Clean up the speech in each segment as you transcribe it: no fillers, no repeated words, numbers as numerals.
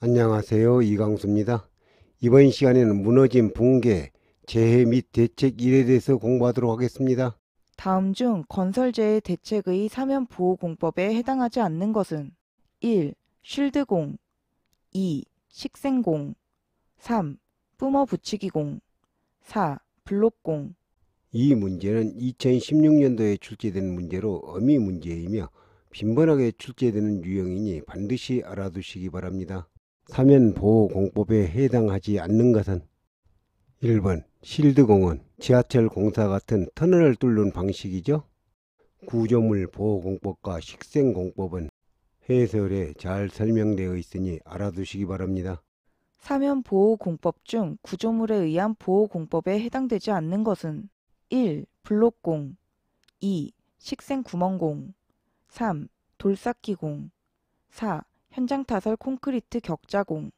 안녕하세요. 이강수입니다. 이번 시간에는 무너진 붕괴, 재해 및 대책 1에 대해서 공부하도록 하겠습니다. 다음 중 건설재해 대책의 사면보호공법에 해당하지 않는 것은 1. 쉴드공 2. 식생공 3. 뿜어붙이기공 4. 블록공 이 문제는 2016년도에 출제된 문제로 어미 문제이며 빈번하게 출제되는 유형이니 반드시 알아두시기 바랍니다. 사면보호공법에 해당하지 않는 것은 1번 실드공은 지하철 공사 같은 터널을 뚫는 방식이죠. 구조물 보호공법과 식생공법은 해설에 잘 설명되어 있으니 알아두시기 바랍니다. 사면보호공법 중 구조물에 의한 보호공법에 해당되지 않는 것은 1. 블록공 2. 식생구멍공 3. 돌쌓기공 4. 현장타설 콘크리트 격자공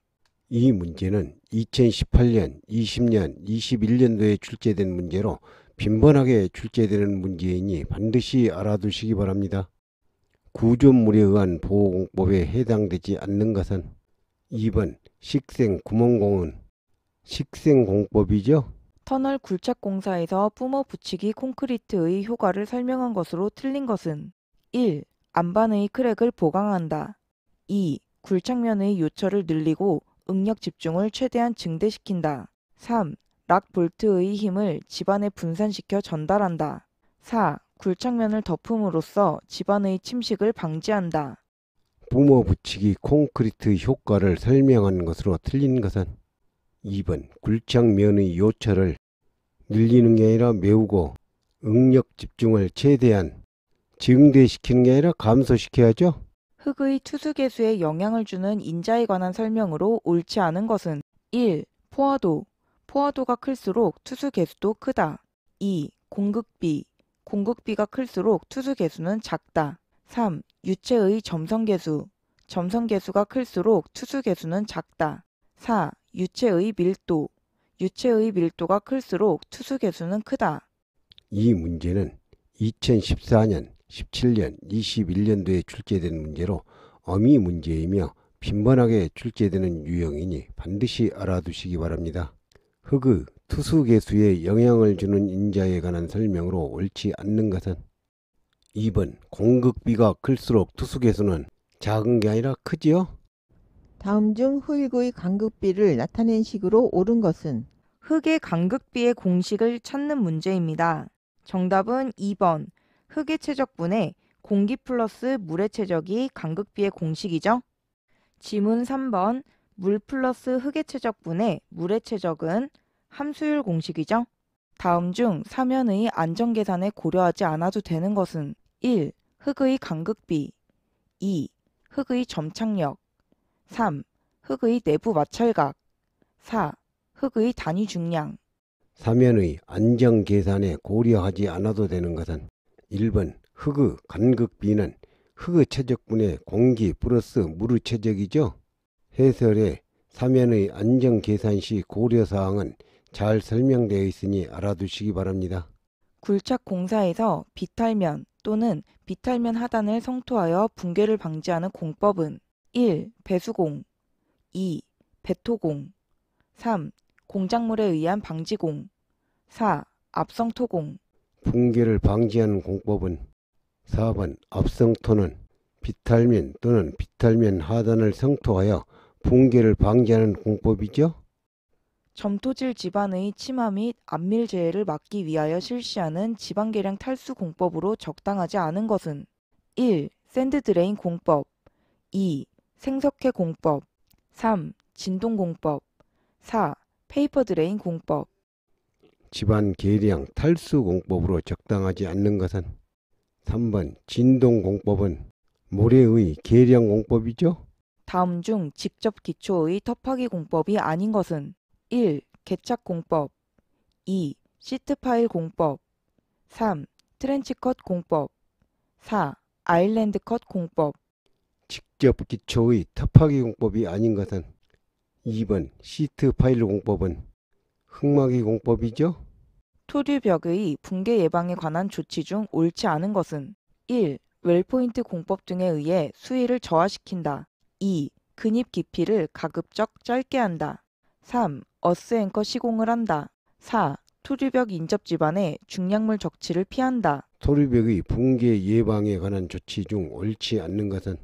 이 문제는 2018년, 20년, 21년도에 출제된 문제로 빈번하게 출제되는 문제이니 반드시 알아두시기 바랍니다. 구조물에 의한 보호공법에 해당되지 않는 것은 2번 식생구멍공은 식생공법이죠. 터널 굴착공사에서 뿜어붙이기 콘크리트의 효과를 설명한 것으로 틀린 것은 1. 안반의 크랙을 보강한다. 2. 굴착면의 요철을 늘리고 응력 집중을 최대한 증대시킨다. 3. 락 볼트의 힘을 집안에 분산시켜 전달한다. 4. 굴착면을 덮음으로써 집안의 침식을 방지한다. 뿜어붙이기 콘크리트 효과를 설명한 것으로 틀린 것은 2번 굴착면의 요철을 늘리는 게 아니라 메우고 응력 집중을 최대한 증대시키는 게 아니라 감소시켜야죠. 흙의 투수개수에 영향을 주는 인자에 관한 설명으로 옳지 않은 것은 1. 포화도. 포화도가 클수록 투수개수도 크다. 2. 공극비. 공극비가 클수록 투수개수는 작다. 3. 유체의 점성개수. 점성개수가 클수록 투수개수는 작다. 4. 유체의 밀도. 유체의 밀도가 클수록 투수개수는 크다. 이 문제는 2014년, 17년, 21년도에 출제된 문제로 어미 문제이며 빈번하게 출제되는 유형이니 반드시 알아두시기 바랍니다. 흙의 투수개수에 영향을 주는 인자에 관한 설명으로 옳지 않는 것은 2번 공극비가 클수록 투수개수는 작은 게 아니라 크지요? 다음 중 흙의 간극비를 나타낸 식으로 옳은 것은 흙의 간극비의 공식을 찾는 문제입니다. 정답은 2번. 흙의 최적분의 공기 플러스 물의 최적이 간극비의 공식이죠. 지문 3번. 물 플러스 흙의 최적분의 물의 최적은 함수율 공식이죠. 다음 중 사면의 안전 계산에 고려하지 않아도 되는 것은 1. 흙의 간극비 2. 흙의 점착력 3. 흙의 내부 마찰각 4. 흙의 단위 중량 사면의 안정 계산에 고려하지 않아도 되는 것은 1번 흙의 간극비는 흙의 최적분의 공기 플러스 물의 최적이죠. 해설에 사면의 안정 계산 시 고려사항은 잘 설명되어 있으니 알아두시기 바랍니다. 굴착 공사에서 비탈면 또는 비탈면 하단을 성토하여 붕괴를 방지하는 공법은 1. 배수공 2. 배토공 3. 공작물에 의한 방지공 4. 압성토공 붕괴를 방지하는 공법은 4번 압성토는 비탈면 또는 비탈면 하단을 성토하여 붕괴를 방지하는 공법이죠. 점토질 지반의 침하 및 안밀재해를 막기 위하여 실시하는 지반계량 탈수 공법으로 적당하지 않은 것은 1. 샌드 드레인 공법 2. 생석회 공법 3. 진동 공법 4. 페이퍼 드레인 공법 집안 계량 탈수 공법으로 적당하지 않는 것은 3번 진동 공법은 모래의 계량 공법이죠. 다음 중 직접 기초의 터파기 공법이 아닌 것은 1. 개착 공법 2. 시트 파일 공법 3. 트렌치 컷 공법 4. 아일랜드 컷 공법 직접 기초의 터파기 공법이 아닌 것은 2번 시트 파일 공법은 흙막이 공법이죠. 토류벽의 붕괴 예방에 관한 조치 중 옳지 않은 것은 1. 웰포인트 공법 등에 의해 수위를 저하시킨다. 2. 근입 깊이를 가급적 짧게 한다. 3. 어스 앵커 시공을 한다. 4. 토류벽 인접 지반의 중량물 적치를 피한다. 토류벽의 붕괴 예방에 관한 조치 중 옳지 않는 것은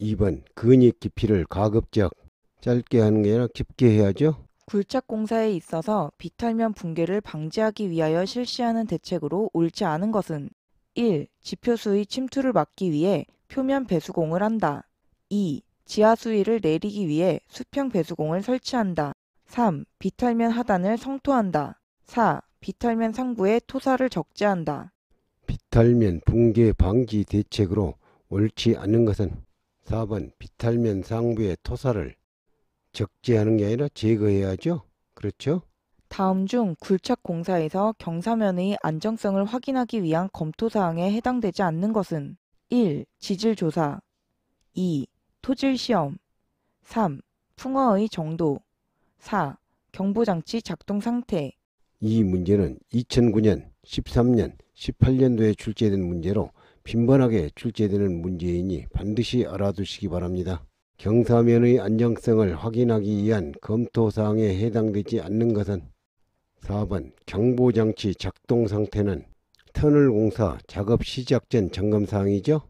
2번 근입 깊이를 가급적 짧게 하는 게 아니라 깊게 해야죠. 굴착 공사에 있어서 비탈면 붕괴를 방지하기 위하여 실시하는 대책으로 옳지 않은 것은 1. 지표수의 침투를 막기 위해 표면 배수공을 한다. 2. 지하 수위를 내리기 위해 수평 배수공을 설치한다. 3. 비탈면 하단을 성토한다. 4. 비탈면 상부에 토사를 적재한다. 비탈면 붕괴 방지 대책으로 옳지 않는 것은 4번 비탈면 상부의 토사를 적재하는 게 아니라 제거해야죠. 그렇죠? 다음 중 굴착 공사에서 경사면의 안정성을 확인하기 위한 검토사항에 해당되지 않는 것은 1. 지질조사 2. 토질시험 3. 풍어의 정도 4. 경보장치 작동 상태. 이 문제는 2009년, 13년, 18년도에 출제된 문제로 빈번하게 출제되는 문제이니 반드시 알아두시기 바랍니다. 경사면의 안정성을 확인하기 위한 검토사항에 해당되지 않는 것은 4번 경보장치 작동 상태는 터널 공사 작업 시작 전 점검사항이죠.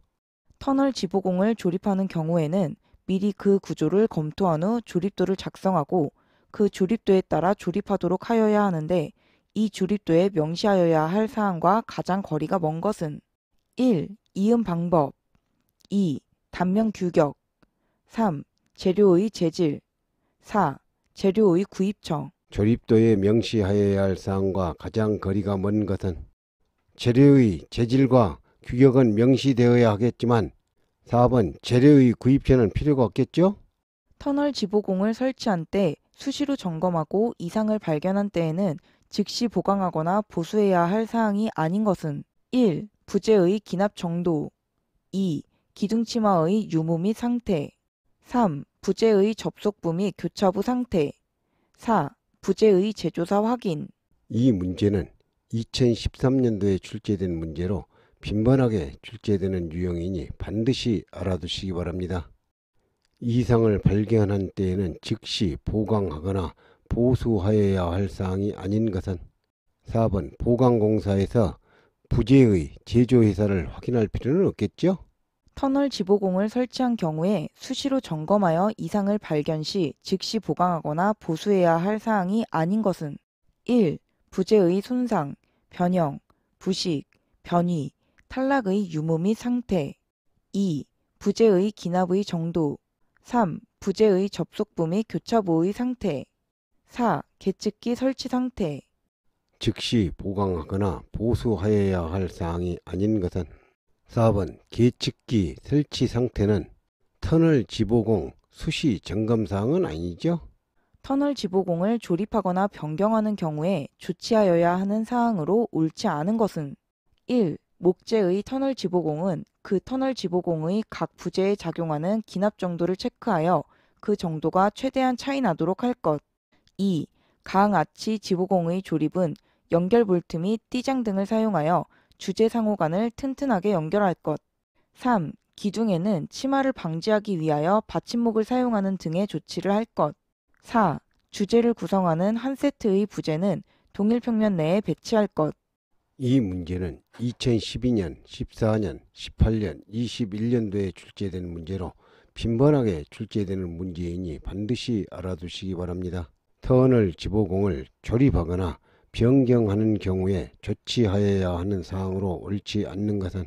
터널 지보공을 조립하는 경우에는 미리 그 구조를 검토한 후 조립도를 작성하고 그 조립도에 따라 조립하도록 하여야 하는데 이 조립도에 명시하여야 할 사항과 가장 거리가 먼 것은 1. 이음 방법 2. 단면 규격 3. 재료의 재질 4. 재료의 구입처. 조립도에 명시하여야 할 사항과 가장 거리가 먼 것은 재료의 재질과 규격은 명시되어야 하겠지만 4번 재료의 구입처는 필요가 없겠죠? 터널 지보공을 설치한 때 수시로 점검하고 이상을 발견한 때에는 즉시 보강하거나 보수해야 할 사항이 아닌 것은 1. 부재의 기납 정도 2. 기둥치마의 유무 및 상태 3. 부재의 접속부 및 교차부 상태 4. 부재의 제조사 확인. 이 문제는 2013년도에 출제된 문제로 빈번하게 출제되는 유형이니 반드시 알아두시기 바랍니다. 이상을 발견한 때에는 즉시 보강하거나 보수하여야 할 사항이 아닌 것은 4번 보강공사에서 부재의 제조회사를 확인할 필요는 없겠죠? 터널 지보공을 설치한 경우에 수시로 점검하여 이상을 발견 시 즉시 보강하거나 보수해야 할 사항이 아닌 것은 1. 부재의 손상, 변형, 부식, 변위, 탈락의 유무 및 상태 2. 부재의 기납의 정도 3. 부재의 접속부 및 교차부의 상태 4. 계측기 설치 상태. 즉시 보강하거나 보수하여야 할 사항이 아닌 것은 4번 계측기 설치 상태는 터널 지보공 수시 점검사항은 아니죠? 터널 지보공을 조립하거나 변경하는 경우에 조치하여야 하는 사항으로 옳지 않은 것은 1. 목재의 터널 지보공은 그 터널 지보공의 각 부재에 작용하는 기납 정도를 체크하여 그 정도가 최대한 차이 나도록 할 것. 2. 강아치 지보공의 조립은 연결 볼트 및 띠장 등을 사용하여 주재 상호간을 튼튼하게 연결할 것. 3. 기둥에는 치마를 방지하기 위하여 받침목을 사용하는 등의 조치를 할 것. 4. 주재를 구성하는 한 세트의 부재는 동일 평면 내에 배치할 것. 이 문제는 2012년, 14년, 18년, 21년도에 출제된 문제로 빈번하게 출제되는 문제이니 반드시 알아두시기 바랍니다. 터널 지보공을 조립하거나 변경하는 경우에 조치하여야 하는 사항으로 옳지 않는 것은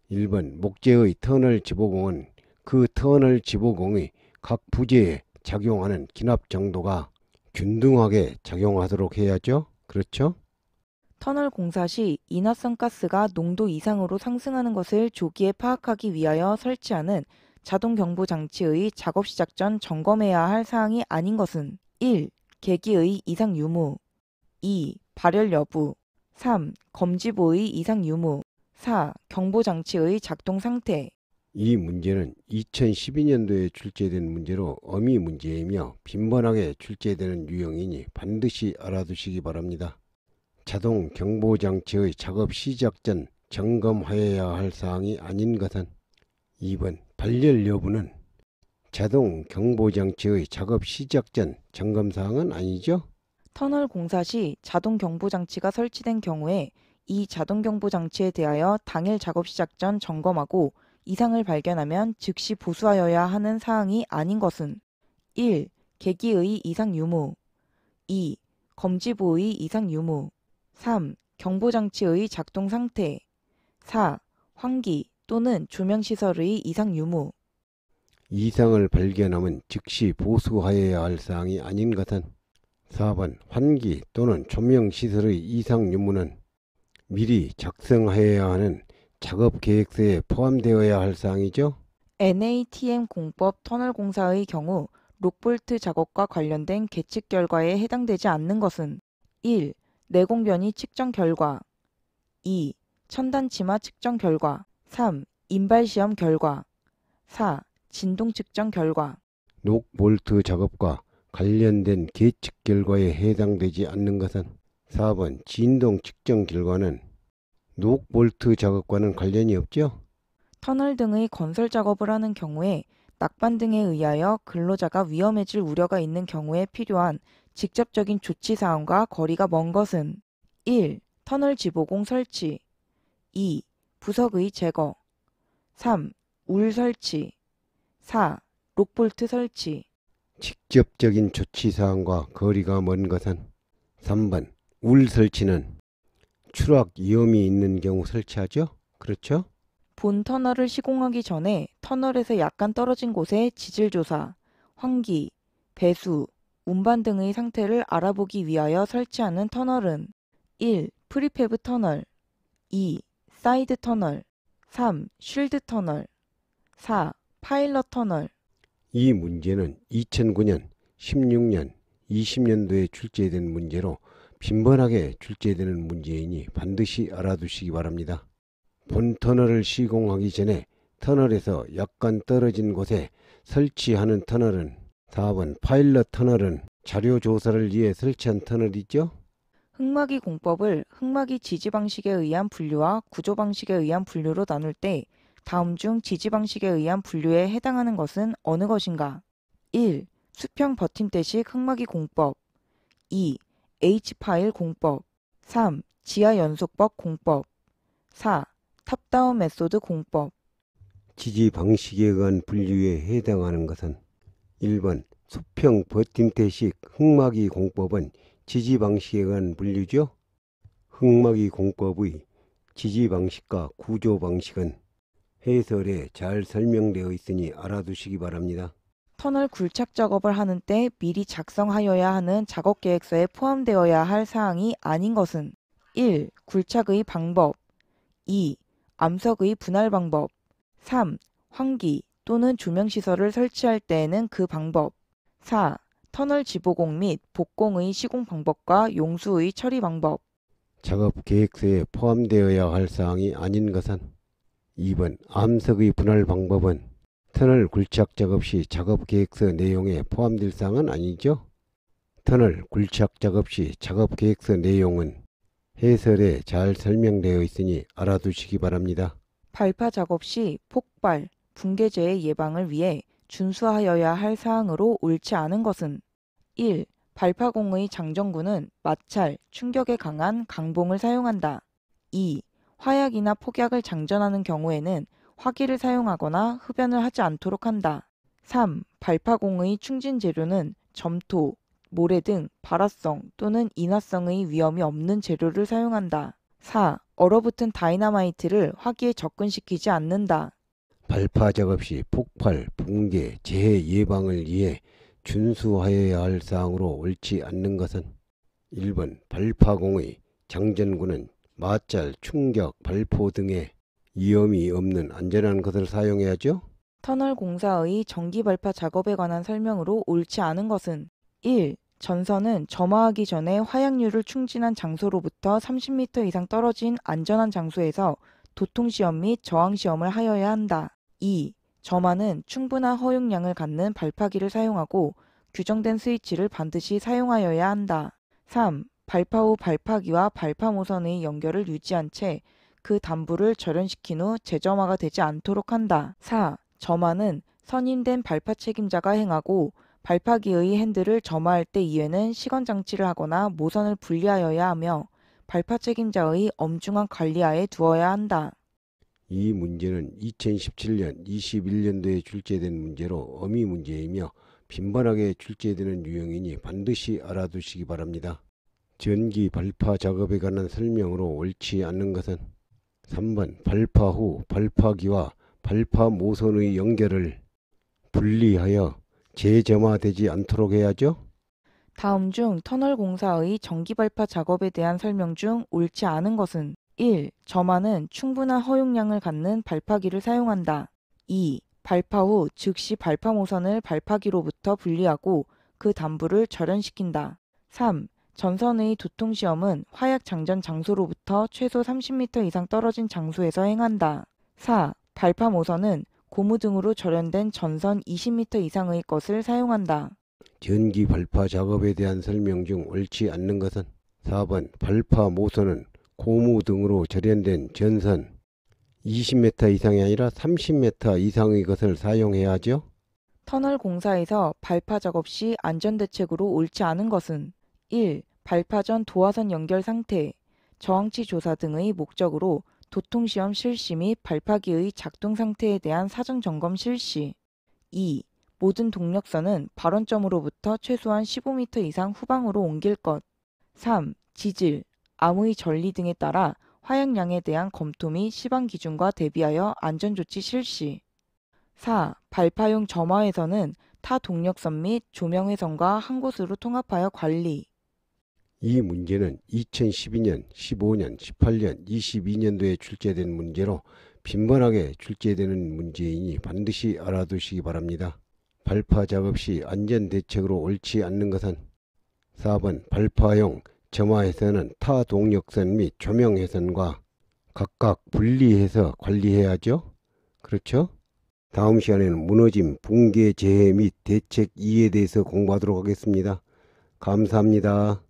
1번 목재의 터널 지보공은 그 터널 지보공의 각 부재에 작용하는 기납 정도가 균등하게 작용하도록 해야죠. 그렇죠? 터널 공사 시 인화성 가스가 농도 이상으로 상승하는 것을 조기에 파악하기 위하여 설치하는 자동 경보 장치의 작업 시작 전 점검해야 할 사항이 아닌 것은 1. 계기의 이상 유무 2. 발열 여부 3. 검지보의 이상 유무 4. 경보 장치의 작동 상태. 이 문제는 2012년도에 출제된 문제로 어미 문제이며 빈번하게 출제되는 유형이니 반드시 알아두시기 바랍니다. 자동 경보 장치의 작업 시작 전 점검하여야 할 사항이 아닌 것은 2번 발열 여부는 자동 경보장치의 작업 시작 전 점검사항은 아니죠? 터널 공사 시 자동 경보 장치가 설치된 경우에 이 자동 경보 장치에 대하여 당일 작업 시작 전 점검하고 이상을 발견하면 즉시 보수하여야 하는 사항이 아닌 것은 1. 계기의 이상 유무 2. 검지부의 이상 유무 3. 경보장치의 작동 상태 4. 환기 또는 조명시설의 이상 유무 이상을 발견하면 즉시 보수하여야 할 사항이 아닌 것은 4번 환기 또는 조명시설의 이상 유무는 미리 작성하여야 하는 작업 계획서에 포함되어야 할 사항이죠. NATM 공법 터널 공사의 경우 록볼트 작업과 관련된 계측 결과에 해당되지 않는 것은 1. 내공 변이 측정 결과 2. 천단 치마 측정 결과 3. 인발 시험 결과 4. 진동 측정 결과 록볼트 작업과 관련된 계측 결과에 해당되지 않는 것은 4번 진동 측정 결과는 록볼트 작업과는 관련이 없죠. 터널 등의 건설 작업을 하는 경우에 낙반 등에 의하여 근로자가 위험해질 우려가 있는 경우에 필요한 직접적인 조치사항과 거리가 먼 것은 1. 터널 지보공 설치 2. 부석의 제거 3. 울 설치 4. 록볼트 설치 직접적인 조치사항과 거리가 먼 것은 3번 울 설치는 추락 위험이 있는 경우 설치하죠. 그렇죠? 본 터널을 시공하기 전에 터널에서 약간 떨어진 곳의 지질조사, 환기, 배수, 운반 등의 상태를 알아보기 위하여 설치하는 터널은 1. 프리팹 터널 2. 사이드 터널 3. 쉴드 터널 4. 파일럿 터널 이 문제는 2009년, 16년, 20년도에 출제된 문제로 빈번하게 출제되는 문제이니 반드시 알아두시기 바랍니다. 본 터널을 시공하기 전에 터널에서 약간 떨어진 곳에 설치하는 터널은 4번 파일럿 터널은 자료 조사를 위해 설치한 터널이죠. 흙막이 공법을 흙막이 지지 방식에 의한 분류와 구조 방식에 의한 분류로 나눌 때 다음 중 지지 방식에 의한 분류에 해당하는 것은 어느 것인가? 1. 수평 버팀대식 흙막이 공법 2. H파일 공법 3. 지하 연속법 공법 4. 탑다운 메소드 공법 지지 방식에 의한 분류에 해당하는 것은 1번 수평 버팀대식 흙막이 공법은 지지 방식에 의한 분류죠. 흙막이 공법의 지지 방식과 구조 방식은 해설에 잘 설명되어 있으니 알아두시기 바랍니다. 터널 굴착 작업을 하는 때 미리 작성하여야 하는 작업 계획서에 포함되어야 할 사항이 아닌 것은 1. 굴착의 방법 2. 암석의 분할 방법 3. 환기 또는 조명시설을 설치할 때에는 그 방법 4. 터널 지보공 및 복공의 시공 방법과 용수의 처리 방법 작업 계획서에 포함되어야 할 사항이 아닌 것은 2번 암석의 분할 방법은 터널 굴착 작업 시 작업 계획서 내용에 포함될 사항은 아니죠. 터널 굴착 작업 시 작업 계획서 내용은 해설에 잘 설명되어 있으니 알아두시기 바랍니다. 발파 작업 시 폭발, 붕괴재해 예방을 위해 준수하여야 할 사항으로 옳지 않은 것은 1. 발파공의 장전구는 마찰, 충격에 강한 강봉을 사용한다. 2. 화약이나 폭약을 장전하는 경우에는 화기를 사용하거나 흡연을 하지 않도록 한다. 3. 발파공의 충진 재료는 점토, 모래 등 발화성 또는 인화성의 위험이 없는 재료를 사용한다. 4. 얼어붙은 다이너마이트를 화기에 접근시키지 않는다. 발파 작업 시 폭발, 붕괴, 재해 예방을 위해 준수하여야 할 사항으로 옳지 않는 것은 1번 발파공의 장전구는 마찰, 충격, 발포 등의 위험이 없는 안전한 것을 사용해야죠. 터널 공사의 전기 발파 작업에 관한 설명으로 옳지 않은 것은 1. 전선은 점화하기 전에 화약류를 충진한 장소로부터 30m 이상 떨어진 안전한 장소에서 도통시험 및 저항시험을 하여야 한다. 2. 점화는 충분한 허용량을 갖는 발파기를 사용하고 규정된 스위치를 반드시 사용하여야 한다. 3. 발파 후 발파기와 발파 모선의 연결을 유지한 채 그 단부를 절연시킨 후 재점화가 되지 않도록 한다. 4. 점화는 선임된 발파 책임자가 행하고 발파기의 핸들을 점화할 때 이외에는 시건 장치를 하거나 모선을 분리하여야 하며 발파 책임자의 엄중한 관리하에 두어야 한다. 이 문제는 2017년 21년도에 출제된 문제로 어미 문제이며 빈번하게 출제되는 유형이니 반드시 알아두시기 바랍니다. 전기 발파 작업에 관한 설명으로 옳지 않는 것은 3번 발파 후 발파기와 발파 모선의 연결을 분리하여 재점화되지 않도록 해야죠. 다음 중 터널 공사의 전기 발파 작업에 대한 설명 중 옳지 않은 것은 1. 점화는 충분한 허용량을 갖는 발파기를 사용한다. 2. 발파 후 즉시 발파 모선을 발파기로부터 분리하고 그 단부를 절연시킨다. 3. 전선의 두통시험은 화약 장전 장소로부터 최소 30m 이상 떨어진 장소에서 행한다. 4. 발파 모선은 고무 등으로 절연된 전선 20m 이상의 것을 사용한다. 전기 발파 작업에 대한 설명 중 옳지 않는 것은 4번 발파 모선은 고무 등으로 절연된 전선 20m 이상이 아니라 30m 이상의 것을 사용해야 하죠. 터널 공사에서 발파 작업 시 안전대책으로 옳지 않은 것은 1. 발파 전 도화선 연결 상태, 저항치 조사 등의 목적으로 도통시험 실시 및 발파기의 작동 상태에 대한 사전 점검 실시. 2. 모든 동력선은 발원점으로부터 최소한 15m 이상 후방으로 옮길 것. 3. 지질, 암의 전리 등에 따라 화약량에 대한 검토 및 시방 기준과 대비하여 안전조치 실시. 4. 발파용 점화회선은 타 동력선 및 조명회선과 한 곳으로 통합하여 관리. 이 문제는 2012년, 15년, 18년, 22년도에 출제된 문제로 빈번하게 출제되는 문제이니 반드시 알아두시기 바랍니다. 발파 작업 시 안전대책으로 옳지 않는 것은 4번 발파용 점화회선은 타 동력선 및 조명회선과 각각 분리해서 관리해야죠. 그렇죠? 다음 시간에는 무너짐, 붕괴, 재해 및 대책 2에 대해서 공부하도록 하겠습니다. 감사합니다.